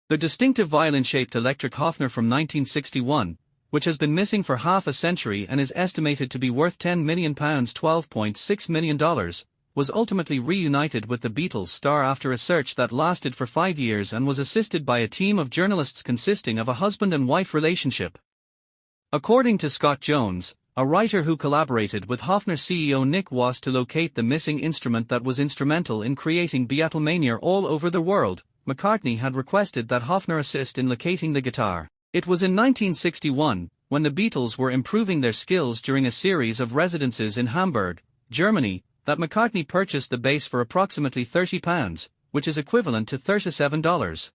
The distinctive violin-shaped electric Hofner from 1961, which has been missing for half a century and is estimated to be worth £10 million $12.6 million, was ultimately reunited with the Beatles star after a search that lasted for 5 years and was assisted by a team of journalists consisting of a husband and wife relationship. According to Scott Jones, a writer who collaborated with Hofner CEO Nick Wass to locate the missing instrument that was instrumental in creating Beatlemania all over the world, McCartney had requested that Hofner assist in locating the guitar. It was in 1961, when the Beatles were improving their skills during a series of residences in Hamburg, Germany, that McCartney purchased the bass for approximately £30, which is equivalent to $37.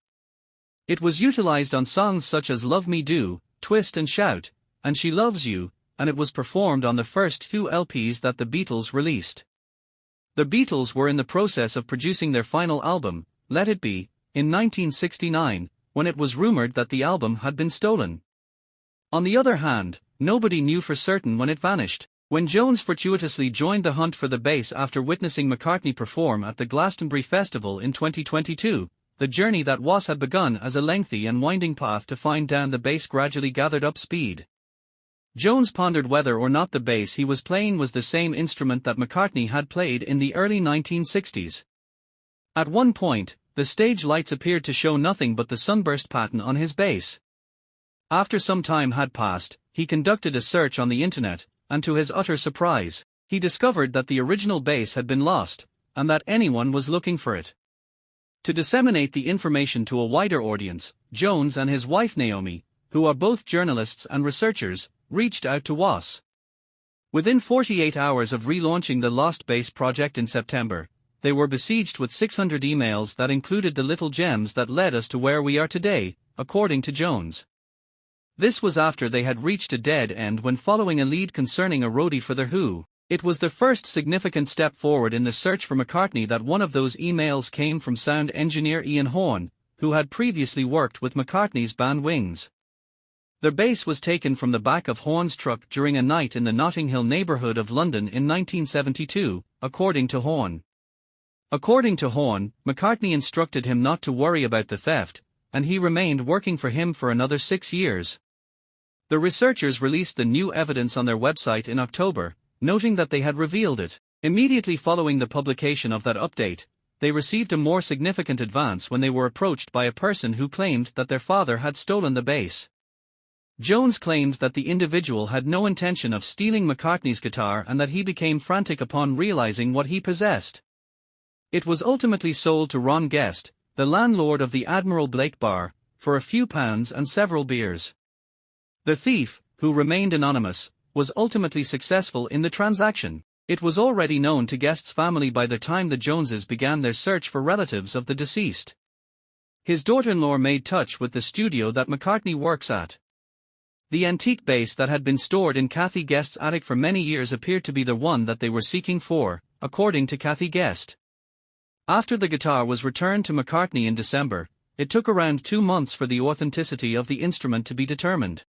It was utilized on songs such as Love Me Do, Twist and Shout, and She Loves You, and it was performed on the first 2 LPs that the Beatles released. The Beatles were in the process of producing their final album, Let It Be, in 1969, when it was rumored that the album had been stolen. On the other hand, nobody knew for certain when it vanished. When Jones fortuitously joined the hunt for the bass after witnessing McCartney perform at the Glastonbury Festival in 2022, the journey that Wass had begun as a lengthy and winding path to find down the bass gradually gathered up speed. Jones pondered whether or not the bass he was playing was the same instrument that McCartney had played in the early 1960s. At one point, the stage lights appeared to show nothing but the sunburst pattern on his bass. After some time had passed, he conducted a search on the internet, and to his utter surprise, he discovered that the original bass had been lost, and that anyone was looking for it. To disseminate the information to a wider audience, Jones and his wife Naomi, who are both journalists and researchers, reached out to Wass. Within 48 hours of relaunching the Lost Bass project in September, they were besieged with 600 emails that included the little gems that led us to where we are today, according to Jones. This was after they had reached a dead end when following a lead concerning a roadie for The Who. It was the first significant step forward in the search for McCartney that one of those emails came from sound engineer Ian Horn, who had previously worked with McCartney's band Wings. The bass was taken from the back of Horn's truck during a night in the Notting Hill neighbourhood of London in 1972, according to Horn. According to Horn, McCartney instructed him not to worry about the theft, and he remained working for him for another 6 years. The researchers released the new evidence on their website in October, noting that they had revealed it. Immediately following the publication of that update, they received a more significant advance when they were approached by a person who claimed that their father had stolen the bass. Jones claimed that the individual had no intention of stealing McCartney's guitar and that he became frantic upon realizing what he possessed. It was ultimately sold to Ron Guest, the landlord of the Admiral Blake Bar, for a few pounds and several beers. The thief, who remained anonymous, was ultimately successful in the transaction. It was already known to Guest's family by the time the Joneses began their search for relatives of the deceased. His daughter-in-law made touch with the studio that McCartney works at. The antique bass that had been stored in Kathy Guest's attic for many years appeared to be the one that they were seeking for, according to Kathy Guest. After the guitar was returned to McCartney in December, it took around 2 months for the authenticity of the instrument to be determined.